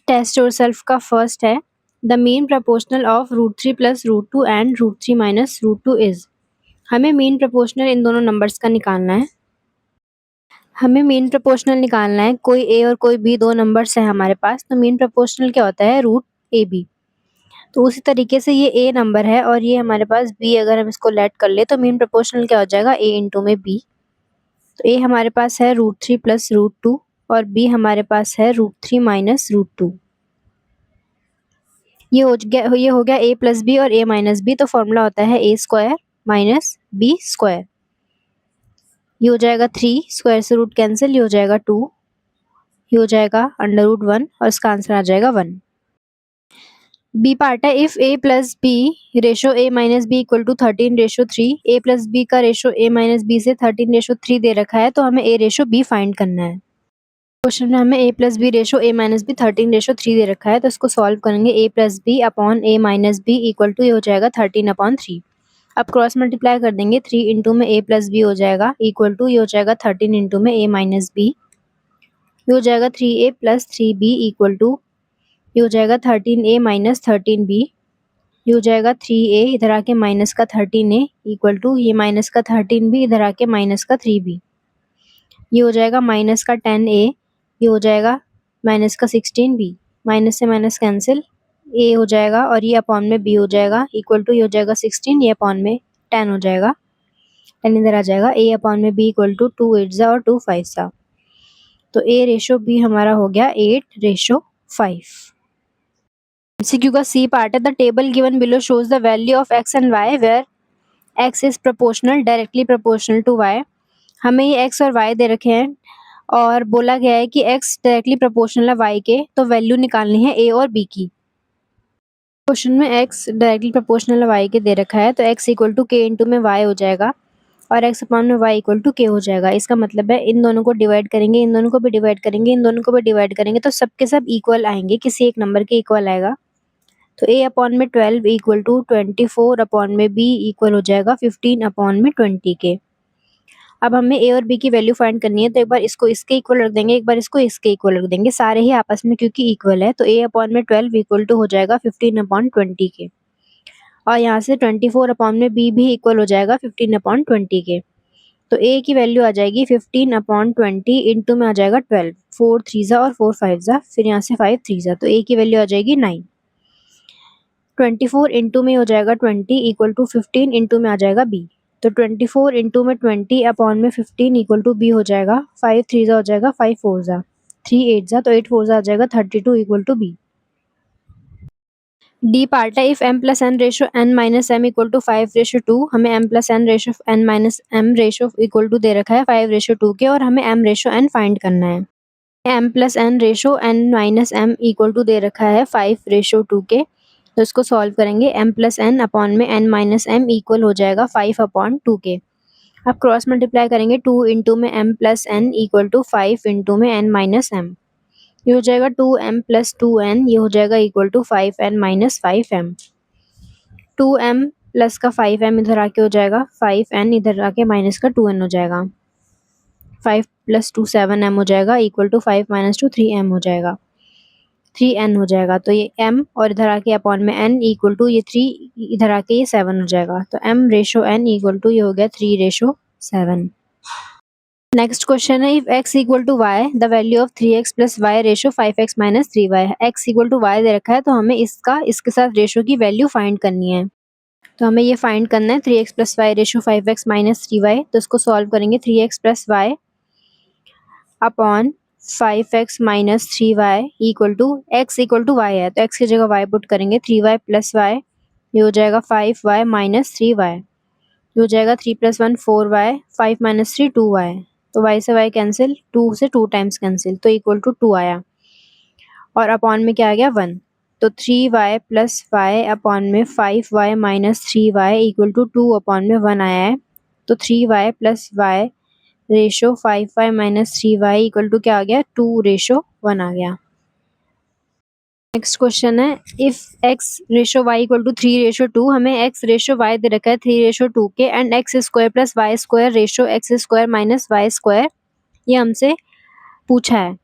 Test yourself का first है, the mean proportional of √3 + √2 and √3 - √2 is. हमें मीन प्रोपोर्शनल इन दोनों नंबर्स का निकालना है। कोई ए और कोई बी दो नंबर्स है हमारे पास, तो मीन प्रोपोर्शनल क्या होता है, √AB। तो उसी तरीके से ये ए नंबर है और ये हमारे पास बी, अगर हम इसको लेट कर ले तो मीन प्रोपोर्शनल क्या हो जाएगा, ए इंटू में बी। तो ए हमारे पास है √3 + √2 और बी हमारे पास है √3 - √2। ये हो गया a + b और a - b, तो फॉर्मूला होता है a² - b²। ये हो जाएगा 3, स्क्वायर से रूट कैंसिल, ये हो जाएगा 2, ये हो जाएगा √1 और इसका आंसर आ जाएगा 1। बी पार्ट है, if a + b ratio a - b = 13:3, a + b का रेशो a - b से 13:3 दे रखा है, तो हमें a रेशो b फाइंड करना है। क्वेश्चन में हमें a + b ratio a - b 13:3 दे रखा है, तो इसको सॉल्व करेंगे। a + b upon a - b equal to ये हो जाएगा 13/3। अब क्रॉस मल्टीप्लाई कर देंगे, 3 इंटू में a + b हो जाएगा इक्वल टू ये हो जाएगा 13 इंटू में a - b, ये हो जाएगा 3a + 3b इक्वल टू ये हो जाएगा 13a - 13b, ये हो जाएगा 3a इधर आके माइनस का 13a इक्वल टू ये माइनस का 13b इधर आके माइनस का 3b, ये हो जाएगा माइनस का 10a, ये हो जाएगा माइनस का 16b, माइनस से माइनस कैंसिल, a हो जाएगा और ये अपॉन में b हो जाएगा इक्वल टू ये हो जाएगा 16, ये अपॉन में 10 हो जाएगा, 10 इधर आ जाएगा, a अपॉन में b इक्वल टू 2 8 और 2 5। तो a रेशो b हमारा हो गया 8:5। MCQ का सी पार्ट है, the table given below shows the value of x and y where x is proportional directly proportional to y। हमें ये x और y दे रखे हैं और बोला गया है कि x डायरेक्टली प्रोपोर्शनल है y के, तो वैल्यू निकालनी है a और b की। क्वेश्चन में x डायरेक्टली प्रोपोर्शनल y के दे रखा है, तो x equal to k into में y हो जाएगा और x अपॉन में y इक्वल टू k हो जाएगा। इसका मतलब है इन दोनों को डिवाइड करेंगे, इन दोनों को भी डिवाइड करेंगे, इन दोनों को भी डिवाइड करेंगे, तो सबके सब इक्वल आएंगे, किसी एक नंबर के इक्वल आएगा। तो a अपॉन में 12 इक्वल टू 24 अपॉन में b इक्वल हो जाएगा 15 अपॉन में 20 के। अब हमें a और b की वैल्यू फाइंड करनी है, तो एक बार इसको इसके इक्वल रख देंगे, एक बार इसको इसके इक्वल रख देंगे, सारे ही आपस में क्योंकि इक्वल है। तो a अपॉन में 12 इक्वल टू हो जाएगा 15 अपॉन 20 के और यहाँ से 24 अपॉन में b भी इक्वल हो जाएगा 15 अपॉन 20 के। तो a की वैल्यू आ जाएगी 15 अपॉन 20 इंटू में आ जाएगा 12, 4 3 और 4 5, फिर यहाँ से 5 3, तो a की वैल्यू आ जाएगी 9। 24 इंटू में हो जाएगा 20 इक्वल टू 15 इंटू में आ जाएगा b, तो 24 इंटू में 20 अपॉन में 15 इक्वल टू b हो जाएगा 5 3 हो जाएगा 5 4 3 8 तो 8 4 आ जाएगा 32 equal to b। D part है, if m + n ratio n - m equal to 5:2, हमें m + n ratio n - m ratio equal to दे रखा है 5:2 के और हमें m रेशो n फाइंड करना है। m + n ratio n - m equal to दे रखा है 5:2 के, तो इसको सॉल्व करेंगे। m + n अपॉन में n - m इक्वल हो जाएगा 5/2 के। अब क्रॉस मल्टीप्लाई करेंगे, 2 इंटू में m + n equal to 5 into में n - m, ये हो जाएगा 2m + 2n, ये हो जाएगा equal to 5n - 5m। 2m plus का 5m इधर आके हो जाएगा 5n, इधर आके माइनस का 2n हो जाएगा, 5 + 2 7m हो जाएगा इक्वल टू 5 - 2 3m हो जाएगा, 3n हो जाएगा। तो ये m और इधर आके अपॉन में n इक्वल टू ये 3 इधर आके ये 7 हो जाएगा, तो m ratio n equal to ये हो गया 3:7। नेक्स्ट क्वेश्चन है, if x equal to y the value of 3x + y ratio 5x - 3y है। x इक्वल टू y दे रखा है, तो हमें इसके साथ रेशो की वैल्यू फाइंड करनी है। तो हमें ये फाइंड करना है 3x + y ratio 5x - 3y, तो इसको सॉल्व करेंगे। 3x + y upon 5x - 3y equal to x equal to y है, तो x की जगह y पुट करेंगे, 3y + y, ये हो जाएगा 5y - 3y, ये हो जाएगा 3 + 1 4y, 5 - 3 2y, तो y से y कैंसिल, 2 से 2 टाइम्स कैंसिल, तो इक्वल टू 2 आया और अपॉन में क्या आ गया 1, तो 3y + y अपॉन में 5y - 3y equal to 2 upon में 1 आया है, तो 3y + y ratio 5y - 3y equal to क्या आ गया 2:1 आ गया। नेक्स्ट क्वेश्चन है, if x ratio y equal to 3:2, हमें x रेशो y दे रखा है 3:2 के and x² + y² ratio x² - y², ये हमसे पूछा है।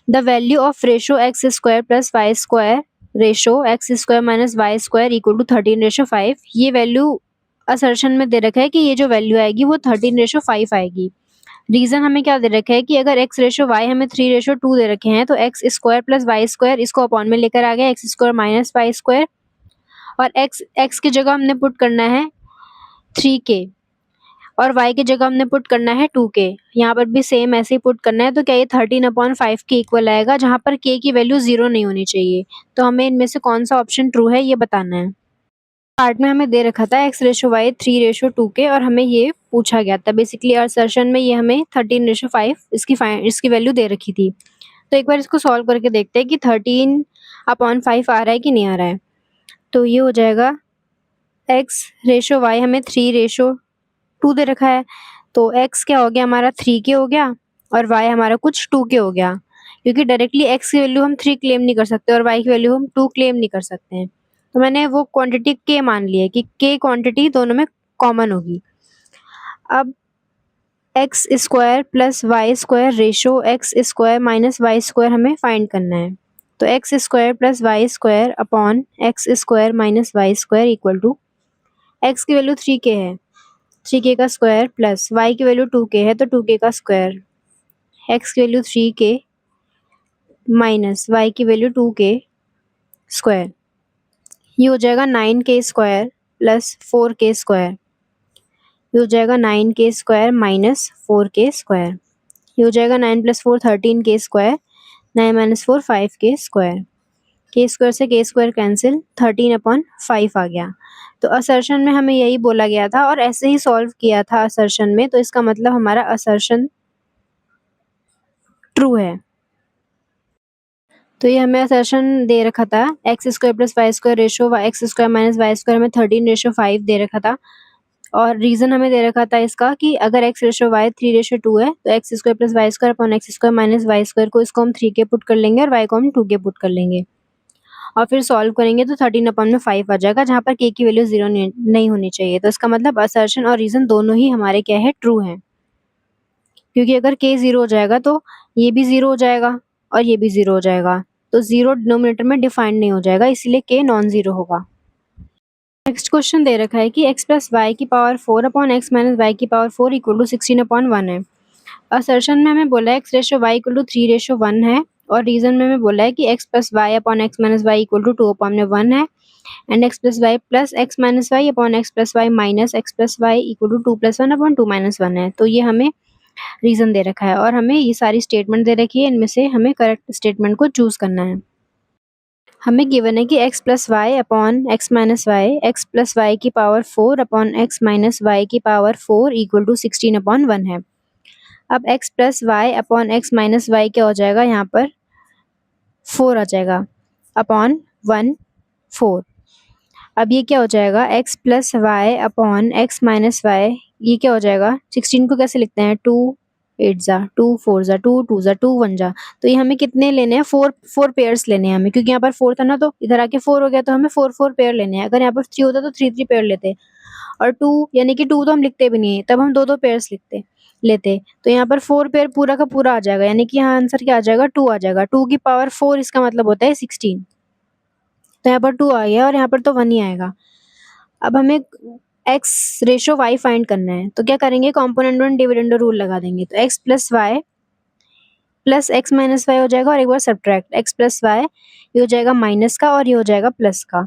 The value of ratio x square plus y square ratio x square minus y square equal to 13:5। ये वैल्यू असर्शन में दे रखा है कि ये जो वैल्यू आएगी वो 13:5 आएगी। रीजन हमें क्या दे रखा है कि अगर x रेशो y हमें 3:2 दे रखे हैं तो x square plus y square इसको अपॉन में लेकर आ गया x square minus y square, और x की जगह हमने पुट करना है 3k और y की जगह हमने पुट करना है 2k। यहाँ पर भी सेम ऐसे ही पुट करना है। तो क्या ये 13/5 के इक्वल आएगा, जहाँ पर k की वैल्यू 0 नहीं होनी चाहिए। तो हमें इनमें से कौन सा ऑप्शन ट्रू है ये बताना है। पार्ट में हमें दे रखा था x रेशो y 3:2 और हमें ये पूछा गया था। बेसिकली असर्शन में ये हमें 13:5 इसकी वैल्यू दे रखी थी। तो एक बार इसको सॉल्व करके देखते हैं कि 13/5 आ रहा है कि नहीं आ रहा है। तो ये हो जाएगा x रेशो y हमें 3:2 दे रखा है, तो x क्या हो गया हमारा 3k हो गया और y हमारा कुछ 2k हो गया, क्योंकि डायरेक्टली x की वैल्यू हम 3 क्लेम नहीं कर सकते और y की वैल्यू हम 2 क्लेम नहीं कर सकते हैं। तो मैंने वो क्वांटिटी k मान ली है कि k क्वांटिटी दोनों में कॉमन होगी। अब x square plus y square ratio x square minus y square हमें फाइंड करना है। तो x square plus y square upon x square minus y square equal to x की वैल्यू 3k है, 3k का स्क्वायर प्लस वाई की value 2k है तो 2k का स्क्वायर, एक्स की वैल्यू 3k माइनस वाई की वैल्यू 2k स्क्वायर। ये हो जाएगा 9k square plus 4k square. ये हो जाएगा 9k square minus 4k square. ये हो जाएगा 9 + 4 13k square, 9 - 4 5k square. k square से k स्क्वायर कैंसिल, 13/5 आ गया। तो असर्शन में हमें यही बोला गया था और ऐसे ही सॉल्व किया था असर्शन में, तो इसका मतलब हमारा असर्शन ट्रू है। तो ये हमें असर्शन दे रखा था x square plus y square ratio x square minus y square हमें 13:5 दे रखा था, और रीजन हमें दे रखा था इसका कि अगर x रेशो y 3:2 है तो x square plus y square upon x square minus y square को इसको हम 3k पुट कर लेंगे और y को हम 2k पुट कर लेंगे और फिर सॉल्व करेंगे तो 13/5 आ जाएगा, जहाँ पर k की वैल्यू 0 नहीं होनी चाहिए। तो इसका मतलब असर्शन और रीजन दोनों ही हमारे क्या है ट्रू है, क्योंकि अगर k 0 हो जाएगा तो ये भी 0 हो जाएगा और ये भी 0 हो जाएगा, तो 0 डिनोमिनेटर में डिफाइंड नहीं हो जाएगा, इसलिए k नॉन जीरो होगा। नेक्स्ट क्वेश्चन दे रखा है कि x प्लस वाई की power 4 upon x minus Y की पावर 4 इक्वल टू 16/1 है। असर्शन में हमें बोला है x ratio y equal to 3:1 है, और रीजन में हमें बोला है कि x plus Y upon x minus y equal to 2/1 है, and x plus y plus x minus y upon x plus y minus x plus y equal to 2+1/2-1 है। तो ये हमें रीजन दे रखा है और हमें ये सारी स्टेटमेंट दे रखी है, इनमें से हमें करेक्ट स्टेटमेंट को चूज करना है। हमें गिवन है कि x plus Y upon x minus Y X plus Y की power 4 upon x minus Y की पावर 4 इक्वल टू 16/1 है। अब x plus Y upon x minus Y क्या हो जाएगा, यहाँ पर 4 आ जाएगा अपॉन 1 4। अब ये क्या हो जाएगा x plus Y upon x minus y, ये क्या हो जाएगा 16 को कैसे लिखते हैं 2 8 जा 2 4 जा 2 2 जा 2 1 जा। तो ये हमें कितने लेने हैं 4 पेयर्स लेने हैं हमें, क्योंकि यहाँ पर 4 था ना तो इधर आके 4 हो गया, तो हमें 4 पेयर लेने हैं। अगर यहाँ पर 3 होता तो 3 पेयर लेते, और 2 यानी कि 2 तो हम लिखते भी नहीं है, तब हम 2 पेयर्स लेते। तो यहाँ पर 4 पेयर पूरा का पूरा आ जाएगा, यानी कि यहाँ आंसर क्या आ जाएगा 2 आ जाएगा। 2 की पावर 4 इसका मतलब होता है 16। तो यहाँ पर 2 आ गया और यहाँ पर तो 1 ही आएगा। अब हमें x रेशो y फाइंड करना है, तो क्या करेंगे कॉम्पोनेंट एंड डिविडेंड रूल लगा देंगे। तो x plus y plus x minus y हो जाएगा और एक बार सब्ट्रैक्ट x प्लस वाई, ये हो जाएगा माइनस का और ये हो जाएगा प्लस का।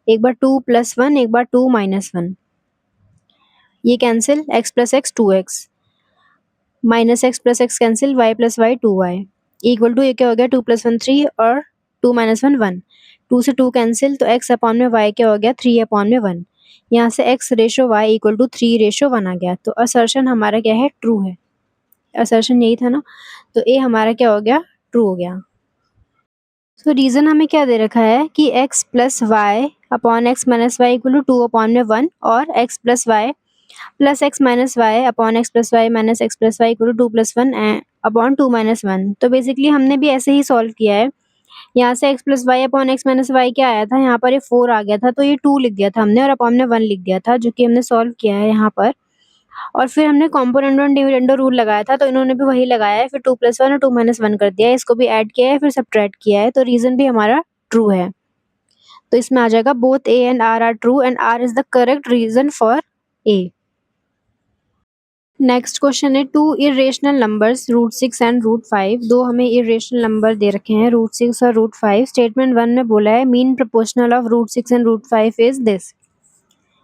एक बार 2 + 1 एक बार 2 - 1, ये cancel x plus x 2x minus x plus x cancel y plus y 2y equal to ये क्या हो गया 2 + 1 3 और 2 - 1 1। 2 से 2 कैंसिल, तो x अपॉन में y क्या हो गया 3 अपॉन में 1। यहाँ से x ratio y equal to 3:1 आ गया। तो असर्शन हमारा क्या है ट्रू है। असर्शन यही था ना, तो ए हमारा क्या हो गया ट्रू हो गया। तो रीजन हमें क्या दे रखा है कि x plus Y upon x minus y equal to 2 upon में 1 और x plus y plus x minus y upon x plus y minus x plus y equal to 2 + 1 upon 2 - 1। तो बेसिकली हमने भी ऐसे ही सॉल्व किया है। यहाँ से x plus Y upon x minus Y क्या आया था, यहाँ पर ये 4 आ गया था, तो ये 2 लिख दिया था हमने और अपॉन में 1 लिख दिया था, जो कि हमने सॉल्व किया है यहाँ पर। और फिर हमने कॉम्पोनेंट और डिविडेंडो रूल लगाया था, तो इन्होंने भी वही लगाया है, फिर 2+1 और 2-1 कर दिया है, इसको भी ऐड किया है, फिर सब्ट्रैक्ट किया है, तो रीज़न भी हमारा ट्रू है। तो इसमें आ जाएगा both A and R true and R is the correct reason for A. Next question है टू इरेशनल नंबर्स √6 एंड √5। दो हमें इरेशनल नंबर दे रखे हैं √6 और √5। स्टेटमेंट 1 में बोला है mean proportional of √6 and √5 is this.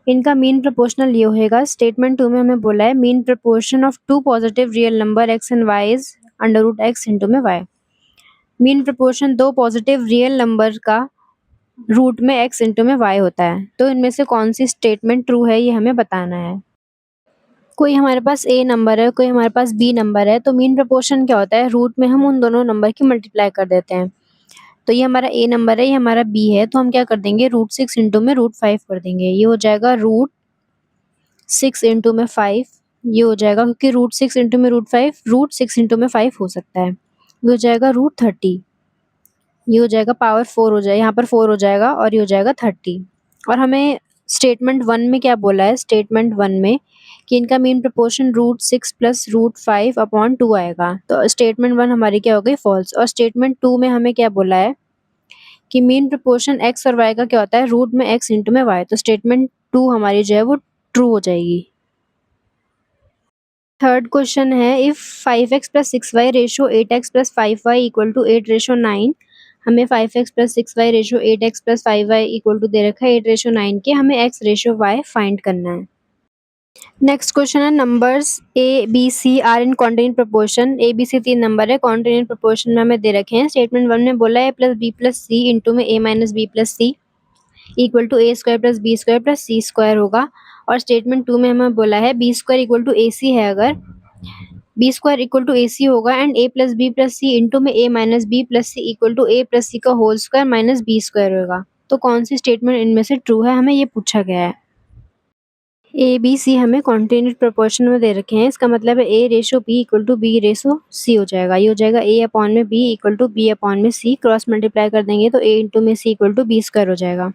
इनका मीन प्रोपोर्शनल ये होगा। स्टेटमेंट 2 में हमें बोला है mean proportion of two positive real number x and y is √x into में y। मीन प्रोपोर्शन दो पॉजिटिव रियल नंबर का रूट में x इंटू में y होता है। तो इनमें से कौन सी स्टेटमेंट ट्रू है ये हमें बताना है। कोई हमारे पास a नंबर है, कोई हमारे पास b नंबर है, तो मीन प्रोपोर्शन क्या होता है, रूट में हम उन दोनों नंबर की मल्टीप्लाई कर देते हैं। तो ये हमारा a नंबर है, ये हमारा b है, तो हम क्या कर देंगे √6 इंटू में √5 कर देंगे। ये हो जाएगा √6 इंटू में 5। ये हो जाएगा क्योंकि √6 इंटू में √5 √6 इंटू में 5 हो सकता है। ये हो जाएगा √30। ये हो जाएगा पावर 4 हो जाएगा, यहाँ पर 4 हो जाएगा और ये हो जाएगा 30। और हमें स्टेटमेंट 1 में क्या बोला है, स्टेटमेंट 1 में कि इनका मीन प्रोपोर्शन √6 प्लस √5 अपॉन 2 आएगा। तो स्टेटमेंट 1 हमारी क्या हो गई फॉल्स। और स्टेटमेंट 2 में हमें क्या बोला है कि मीन प्रोपोर्शन x और y का क्या होता है रूट में x इंटू में y। तो स्टेटमेंट 2 हमारी जो है वो ट्रू हो जाएगी। थर्ड क्वेश्चन है if 5x plus 6y ratio 8x plus 5y equal to 8:9। हमें 5x plus 6y ratio 8x plus 5y equal to दे रखा है 8:9 के। हमें x रेशो y फाइंड करना है। नेक्स्ट क्वेश्चन है numbers a b c are in continued proportion. a b c 3 number है, कॉन्टिन्यूट प्रोपोर्शन में हमें दे रखे हैं। स्टेटमेंट 1 में बोला है a plus b plus c into में a minus b plus c equal to a square plus b square plus c square होगा। और स्टेटमेंट 2 में हमें बोला है b square equal to ac है, अगर b square equal to ac होगा and a plus b plus c into में a minus b plus c equal to a plus c का whole square minus b square होगा। तो कौन सी statement इनमें से ट्रू है, हमें ये पूछा गया है। ए बी सी हमें कॉन्टिन्यूट प्रोपोर्शन में दे रखे हैं, इसका मतलब है a ratio b equal to b ratio c हो जाएगा। ये हो जाएगा a अपॉन में b equal to b upon में c, क्रॉस मल्टीप्लाई कर देंगे तो a इंटू में c equal to b square हो जाएगा।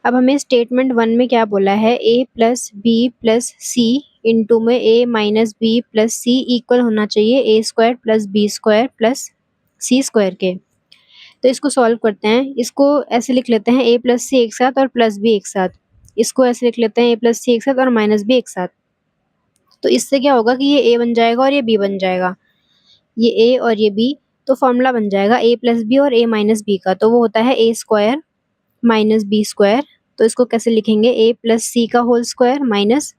अब हमें स्टेटमेंट 1 में क्या बोला है a plus b plus c into में a minus b plus c equal होना चाहिए a square plus b square plus c square के। तो इसको सॉल्व करते हैं, इसको ऐसे लिख लेते हैं a प्लस c एक साथ और प्लस b एक साथ। इसको ऐसे लिख लेते हैं a प्लस c एक साथ और माइनस b एक साथ। तो इससे क्या होगा कि ये a बन जाएगा और ये b बन जाएगा, ये a और ये b। तो फॉर्मूला बन जाएगा a प्लस b और a माइनस b का, तो वो होता है a square minus b square. तो इसको कैसे लिखेंगे a प्लस c का होल स्क्वायर माइनस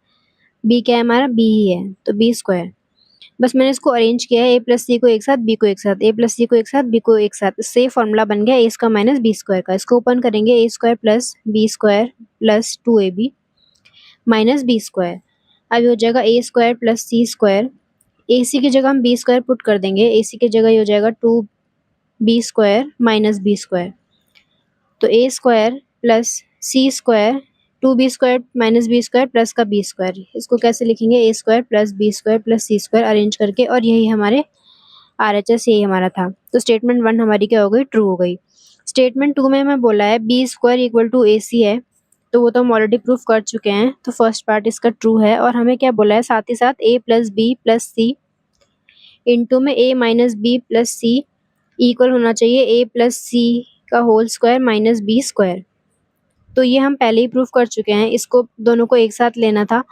b क्या है हमारा b ही है, तो b स्क्वायर। बस मैंने इसको अरेंज किया है a प्लस c को एक साथ b को एक साथ, a प्लस c को एक साथ b को एक साथ। इससे फॉर्मूला बन गया a square minus b square का। इसको ओपन करेंगे a square plus b square plus 2ab minus b square. अब हो जाएगा a square plus c square. A C की जगह हम b स्क्वायर पुट कर देंगे, ए सी की जगह ये हो जाएगा 2b square minus b square. तो a square plus c square 2b square minus b square plus का b स्क्वायर। इसको कैसे लिखेंगे a square plus b square plus c square arrange करके, और यही हमारे RHS यही हमारा था। तो स्टेटमेंट 1 हमारी क्या हो गई ट्रू हो गई। स्टेटमेंट 2 में हमें बोला है b स्क्वायर इक्वल टू ए सी है, तो वो तो हम ऑलरेडी प्रूफ कर चुके हैं, तो फर्स्ट पार्ट इसका ट्रू है। और हमें क्या बोला है साथ ही साथ a plus b plus c into में a minus b plus c equal होना चाहिए a प्लस c का whole square minus b square. तो ये हम पहले ही प्रूफ कर चुके हैं, इसको दोनों को एक साथ लेना था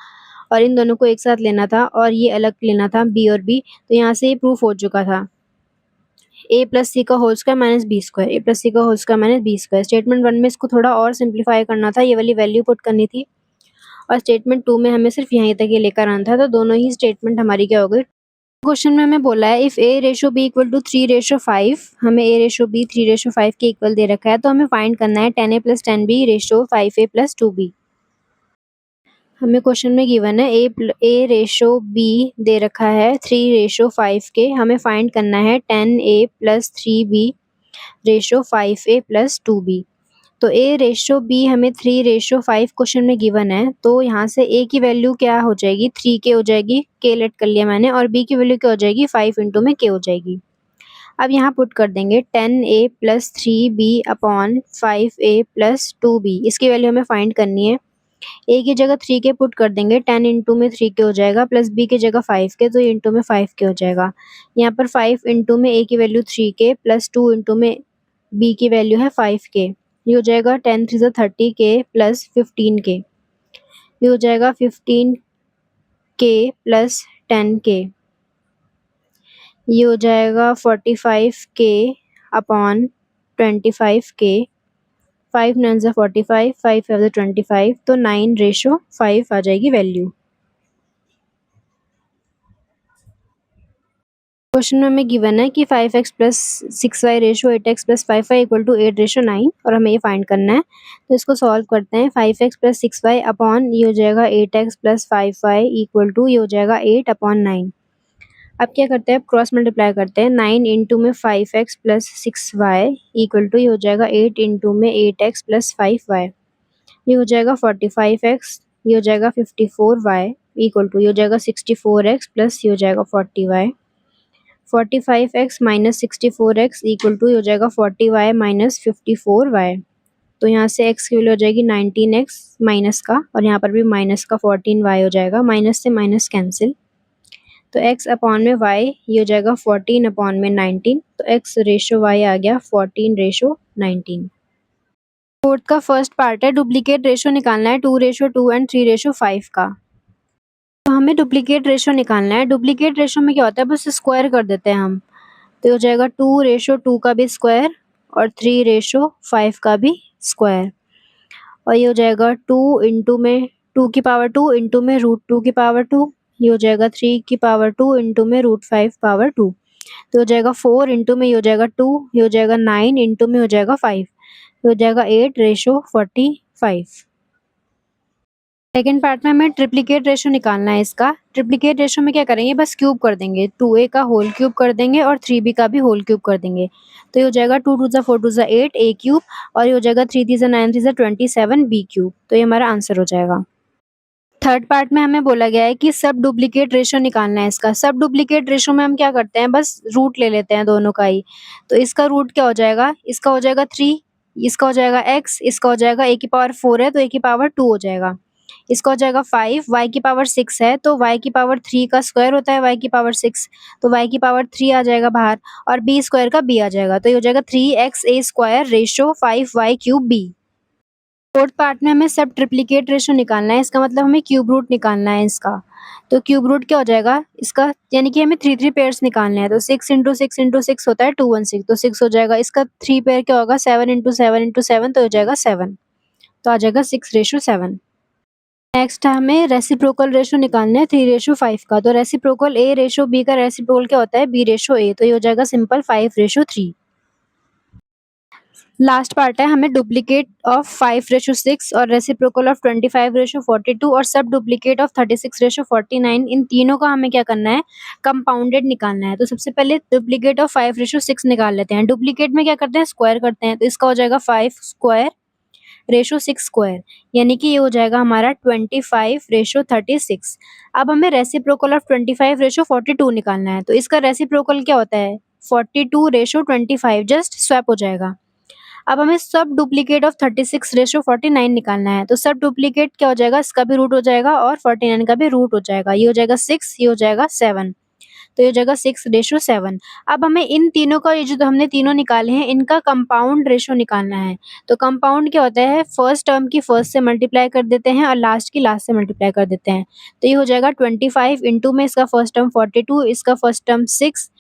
और इन दोनों को एक साथ लेना था और ये अलग लेना था b और b। तो यहाँ से ये प्रूफ हो चुका था a प्लस सी का whole square minus B square, a plus C का whole square minus B square. Statement 1 में इसको थोड़ा और सिंप्लीफाई करना था, ये वाली वैल्यू पुट करनी थी, और स्टेटमेंट 2 में हमें सिर्फ यहीं तक ये लेकर आना था। तो दोनों ही स्टेटमेंट हमारी क्या हो गई। क्वेश्चन में हमें बोला है if a ratio b equal to 3:5, हमें a रेशो b 3:5 के इक्वल दे रखा है, तो हमें फाइंड करना है 10a plus 10b ratio 5a plus 2b। हमें क्वेश्चन में गिवन है a रेशो b दे रखा है 3:5 के, हमें फाइंड करना है 10a plus 3b ratio 5a plus 2b। तो a रेशो b हमें 3:5 क्वेश्चन में गिवन है, तो यहाँ से a की वैल्यू क्या हो जाएगी 3k हो जाएगी, k लेट कर लिया मैंने, और b की वैल्यू क्या हो जाएगी 5 इंटू में k हो जाएगी। अब यहाँ पुट कर देंगे 10a plus 3b upon 5a plus 2b, इसकी वैल्यू हमें फाइंड करनी है। ए की जगह 3 के पुट कर देंगे, 10 इंटू में 3 के हो जाएगा, प्लस बी की जगह 5 के, तो ये इंटू में 5 के हो जाएगा। यहाँ पर 5 इंटू में ए की वैल्यू 3 के प्लस 2 इंटू में बी की वैल्यू है 5 के, ये हो जाएगा 10 3 ज़ा 30 के प्लस 15 के, ये हो जाएगा 15 के प्लस 10 के, ये हो जाएगा 45 के अपॉन 25 के, 5 9 ज़ा 45, 5 5 ज़ा 25, तो 9:5 आ जाएगी वैल्यू। क्वेश्चन में हमें गिवन है कि 5x plus 6y ratio 8x plus 5y equal to 8:9 और हमें ये फाइंड करना है। तो इसको सॉल्व करते हैं। 5x प्लस 6y अपॉन ये हो जाएगा 8x plus 5y equal to ये हो जाएगा 8/9। अब क्या करते हैं, अब क्रॉस मल्टीप्लाई करते हैं। 9 इंटू में 5x plus 6y equal to ये हो जाएगा 8 इंटू में 8x प्लस 5y, ये हो जाएगा 45x, ये हो जाएगा 54y इक्वल टू ये हो जाएगा 64x प्लस ये हो जाएगा 40y। 45x minus 64x equal to हो जाएगा 40y माइनस 54y। तो यहाँ से x की वैल्यू हो जाएगी 19x माइनस का, और यहाँ पर भी माइनस का 14y हो जाएगा, माइनस से माइनस कैंसिल, तो x अपॉन में y ये हो जाएगा 14 अपॉन में 19, तो x रेशो y आ गया 14:19। फोर्थ का फर्स्ट पार्ट है, डुप्लीकेट रेशो निकालना है 2:2 एंड 3:5 का। तो हमें डुप्लीकेट रेशो निकालना है। डुप्लीकेट रेशो में क्या होता है, बस स्क्वायर कर देते हैं हम, तो हो जाएगा 2:2 का भी स्क्वायर और 3:5 का भी स्क्वायर, और ये हो जाएगा 2 इंटू में 2 की पावर 2 इंटू में √2 की पावर 2, ये हो जाएगा 3 की पावर 2 इंटू में √5 पावर 2, तो हो जाएगा 4 इंटू में ये हो जाएगा 2, ये हो जाएगा 9 इंटू में हो जाएगा 5, ये हो जाएगा 8:45। सेकेंड पार्ट में हमें ट्रिप्लीकेट रेशो निकालना है इसका। ट्रिप्लीकेट रेशो में क्या करेंगे, बस क्यूब कर देंगे, 2a का होल क्यूब कर देंगे और 3b का भी होल क्यूब कर देंगे, तो ये हो जाएगा 2 2 ज़ा 4 2 ज़ा 8 a क्यूब, और ये हो जाएगा 3 3 ज़ा 9 3 ज़ा 27 b क्यूब, तो ये हमारा आंसर हो जाएगा। थर्ड पार्ट में हमें बोला गया है कि सब डुप्लीकेट रेशो निकालना है इसका। सब डुप्लीकेट रेशो में हम क्या करते हैं, बस रूट ले लेते हैं दोनों का ही, तो इसका रूट क्या हो जाएगा, इसका हो जाएगा 3, इसका हो जाएगा x, इसका हो जाएगा a की पावर 4 है तो a की पावर 2 हो जाएगा, इसका हो जाएगा 5, y की पावर 6 है तो y की पावर 3 का स्क्वायर होता है y की पावर 6, तो y की पावर 3 आ जाएगा बाहर, और b स्क्वायर का b आ जाएगा, तो ये हो जाएगा 3x a square ratio 5y cube b। Fourth part में हमें सब ट्रिप्लीकेट रेशो निकालना है, इसका मतलब हमें क्यूब रूट निकालना है इसका। तो क्यूब रूट क्या हो जाएगा इसका, यानी कि हमें 3 पेयर्स निकालने हैं, तो 6 इंटू 6 इंटू 6 होता है 216, तो 6 हो जाएगा, इसका 3 पेयर क्या होगा 7 इंटू 7 इंटू 7, तो हो जाएगा 7, तो आ जाएगा 6:7। नेक्स्ट हमें रेसिप्रोकल रेशो निकालना है 3:5 का। तो रेसिप्रोकल a रेशो b का रेसिप्रोकल क्या होता है b/a, तो ये हो जाएगा सिंपल 5:3। लास्ट पार्ट है, हमें डुप्लीकेट ऑफ 5:6 और रेसिप्रोकल ऑफ 25:42 और सब डुप्लीकेट ऑफ 36:49, इन तीनों का हमें क्या करना है, कंपाउंडेड निकालना है। तो सबसे पहले डुप्लीकेट ऑफ 5:6 निकाल लेते हैं। डुप्लीकेट में क्या करते हैं, स्क्वायर करते हैं, तो इसका हो जाएगा 5 स्क्वायर रेशो 6 स्क्वायर, यानी कि ये हो जाएगा हमारा 25:36। अब हमें रेसिप्रोकल ऑफ 25:42 निकालना है, तो इसका रेसिप्रोकल क्या होता है 42:25, जस्ट स्वैप हो जाएगा। अब हमें सब डुप्लीकेट ऑफ 36:49 निकालना है, तो सब डुप्लीकेट क्या हो जाएगा, इसका भी रूट हो जाएगा और 49 का भी रूट हो जाएगा, ये हो जाएगा 6, ये हो जाएगा 7, तो ये हो जाएगा 6:7। अब हमें इन तीनों का, ये जो हमने तीनों निकाले हैं, इनका कंपाउंड रेशो निकालना है। तो कंपाउंड क्या होता है, फर्स्ट टर्म की फर्स्ट से मल्टीप्लाई कर देते हैं और लास्ट की लास्ट से मल्टीप्लाई कर देते हैं, तो ये हो जाएगा 25 इंटू में इसका फर्स्ट टर्म 42, इसका फर्स्ट टर्म 6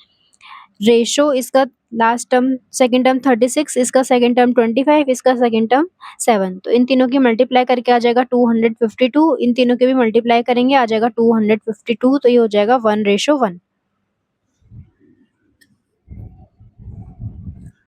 रेशो इसका लास्ट टर्म सेकंड टर्म 36, इसका सेकंड टर्म 25, इसका सेकंड टर्म 7, तो इन तीनों की मल्टीप्लाई करके आ जाएगा 252, इन तीनों के भी मल्टीप्लाई करेंगे आ जाएगा 252, तो ये हो जाएगा 1:1।